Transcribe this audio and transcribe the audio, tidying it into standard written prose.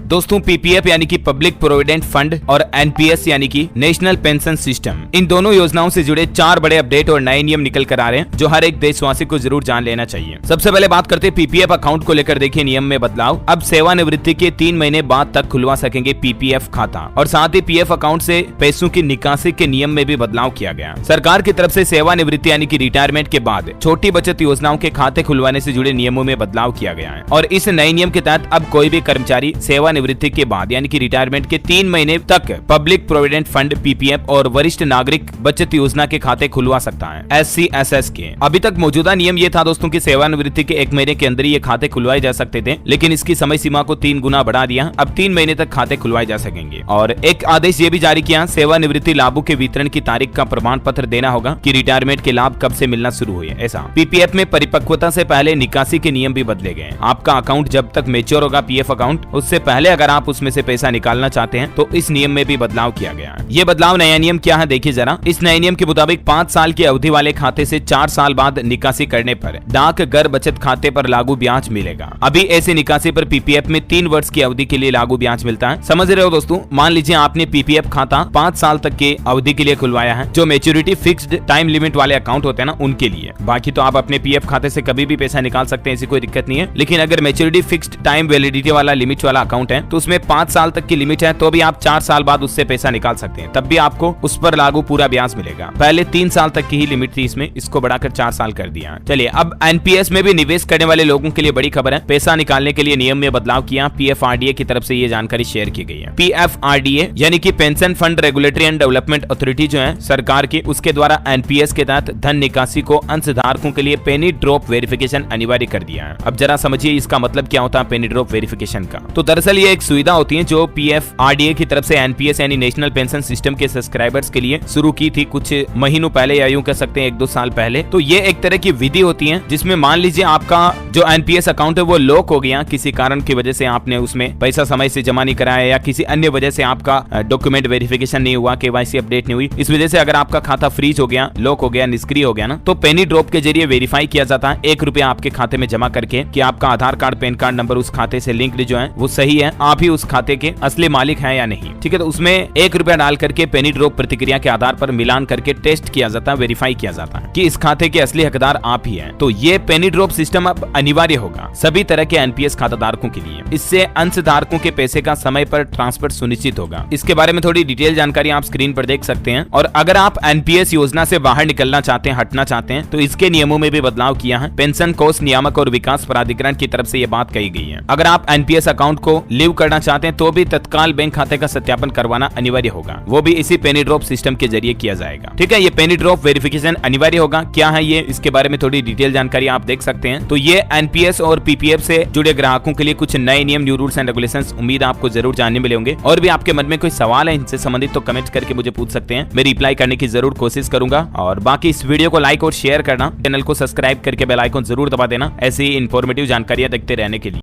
दोस्तों पीपीएफ यानी कि पब्लिक प्रोविडेंट फंड और एनपीएस यानी कि नेशनल पेंशन सिस्टम, इन दोनों योजनाओं से जुड़े 4 बड़े अपडेट और नए नियम निकल कर आ रहे हैं जो हर एक देशवासी को जरूर जान लेना चाहिए। सबसे पहले बात करते हैं पीपीएफ अकाउंट को लेकर। देखिए नियम में बदलाव, अब सेवानिवृत्ति के 3 महीने बाद तक खुलवा सकेंगे पीपीएफ खाता और साथ ही पीएफ अकाउंट से पैसों की निकासी के नियम में भी बदलाव किया गया। सरकार की तरफ से सेवानिवृत्ति यानी कि रिटायरमेंट के बाद छोटी बचत योजनाओं के खाते खुलवाने से जुड़े नियमों में बदलाव किया गया है और इस नए नियम के तहत अब कोई भी कर्मचारी सेवानिवृत्ति के बाद यानी कि रिटायरमेंट के 3 महीने तक पब्लिक प्रोविडेंट फंड पीपीएफ और वरिष्ठ नागरिक बचत योजना के खाते खुलवा सकता है SCSS के। अभी तक मौजूदा नियम ये था दोस्तों कि सेवानिवृत्ति के 1 महीने के अंदर ये खाते खुलवाए जा सकते थे, लेकिन इसकी समय सीमा को 3 गुना बढ़ा दिया। अब 3 महीने तक खाते खुलवाए जा सकेंगे और एक आदेश ये भी जारी किया, सेवानिवृत्ति लाभों के वितरण की तारीख का प्रमाण पत्र देना होगा कि रिटायरमेंट के लाभ कब से मिलना शुरू हुए। ऐसा पीपीएफ में परिपक्वता से पहले निकासी के नियम भी बदले गए। आपका अकाउंट जब तक मेच्योर होगा पीएफ अकाउंट, उससे पहले अगर आप उसमें से पैसा निकालना चाहते हैं तो इस नियम में भी बदलाव किया गया। ये बदलाव नया नियम क्या है देखिए जरा। इस नए नियम के मुताबिक 5 साल की अवधि वाले खाते से 4 साल बाद निकासी करने पर डाक घर बचत खाते पर लागू ब्याज मिलेगा। अभी ऐसे निकासी पर पीपीएफ में 3 वर्ष की अवधि के लिए लागू ब्याज मिलता है। समझ रहे हो दोस्तों, मान लीजिए आपने पीपीएफ खाता 5 साल तक की अवधि के लिए खुलवाया है, जो मैच्योरिटी फिक्स्ड टाइम लिमिट वाले अकाउंट होते हैं ना उनके लिए। बाकी तो आप अपने पीएफ खाते से कभी भी पैसा निकाल सकते हैं, ऐसी कोई दिक्कत नहीं है। लेकिन अगर मैच्योरिटी फिक्स्ड टाइम वैलिडिटी वाला लिमिट वाला अकाउंट है तो उसमें 5 साल तक की लिमिट है, तो भी आप 4 साल बाद उससे पैसा निकाल सकते हैं, तब भी आपको उस पर लागू पूरा ब्याज मिलेगा। पहले 3 साल तक की ही लिमिट थी, इसमें इसको बढ़ाकर 4 साल कर दिया। चलिए अब एनपीएस में भी निवेश करने वाले लोगों के लिए बड़ी खबर है। पैसा निकालने के लिए नियम में बदलाव किया। पीएफआरडीए की तरफ से ये जानकारी शेयर की गई है। पीएफआरडीए यानी कि pension fund regulatory and development authority जो है सरकार की, उसके द्वारा एनपीएस के तहत धन निकासी को अंशधारकों के लिए पेनी ड्रॉप वेरिफिकेशन अनिवार्य कर दिया है। अब जरा समझिए इसका मतलब क्या होता है पेनी ड्रॉप वेरिफिकेशन का। तो दरअसल ये एक सुविधा होती है जो पीएफआरडीए की तरफ से एनपीएस यानी नेशनल पेंशन सिस्टम के सब्सक्राइबर्स के लिए शुरू की थी कुछ महीनों पहले, या यूं कह सकते हैं 1-2 साल पहले। तो ये एक तरह की विधि होती है जिसमें मान लीजिए आपका जो एनपीएस अकाउंट है वो लॉक हो गया, किसी कारण की वजह से आपने उसमें पैसा समय से जमा नहीं कराया या किसी अन्य वजह से आपका डॉक्यूमेंट वेरिफिकेशन नहीं हुआ, केवाईसी अपडेट नहीं हुई, इस वजह से अगर आपका खाता फ्रीज हो गया, लॉक हो गया, निष्क्रिय हो गया ना, तो पेनी ड्रॉप के जरिए वेरीफाई किया जाता है 1 रुपया आपके खाते में जमा करके कि आपका आधार कार्ड पैन कार्ड नंबर उस खाते से लिंक्ड जो है वो सही है, आप ही उस खाते के असली मालिक हैं या नहीं। ठीक है, तो उसमें 1 रुपया डाल करके पेनी ड्रॉप प्रतिक्रिया के आधार पर मिलान करके टेस्ट किया जाता है, वेरीफाई किया जाता है कि इस खाते के असली हकदार आप ही हैं। तो ये पेनी ड्रॉप सिस्टम अब अनिवार्य होगा सभी तरह के एनपीएस खाताधारकों के लिए। इससे अंशधारकों के पैसे का समय पर ट्रांसफर सुनिश्चित होगा। इसके बारे में थोड़ी डिटेल जानकारी आप स्क्रीन पर देख सकते हैं। और अगर आप एनपीएस योजना से बाहर निकलना चाहते हैं, हटना चाहते हैं, तो इसके नियमों में भी बदलाव किया है। पेंशन कोष नियामक और विकास प्राधिकरण की तरफ से ये बात कही गई है। अगर आप एनपीएस अकाउंट को लीव करना चाहते हैं तो भी तत्काल बैंक खाते का सत्यापन करवाना अनिवार्य होगा, वो भी इसी पेनी ड्रॉप सिस्टम के जरिए किया जाएगा। ठीक है, ये पेनी ड्रॉप वेरिफिकेशन अनिवार्य होगा। क्या है ये, इसके बारे में थोड़ी डिटेल जानकारी आप देख सकते हैं। तो ये एनपीएस और पीपीएफ से जुड़े ग्राहकों के लिए कुछ नए नियम, न्यू रूल्स एंड रेगुलेशंस उम्मीद आपको जरूर जानने मिलेंगे। और भी आपके मन में कोई सवाल है इनसे संबंधित तो कमेंट करके मुझे पूछ सकते हैं, मैं रिप्लाई करने की जरूर कोशिश करूंगा। और बाकी इस वीडियो को लाइक और शेयर करना, चैनल को सब्सक्राइब करके बेल आइकन जरूर दबा देना ऐसी ही इंफॉर्मेटिव जानकारियां देखते रहने के लिए।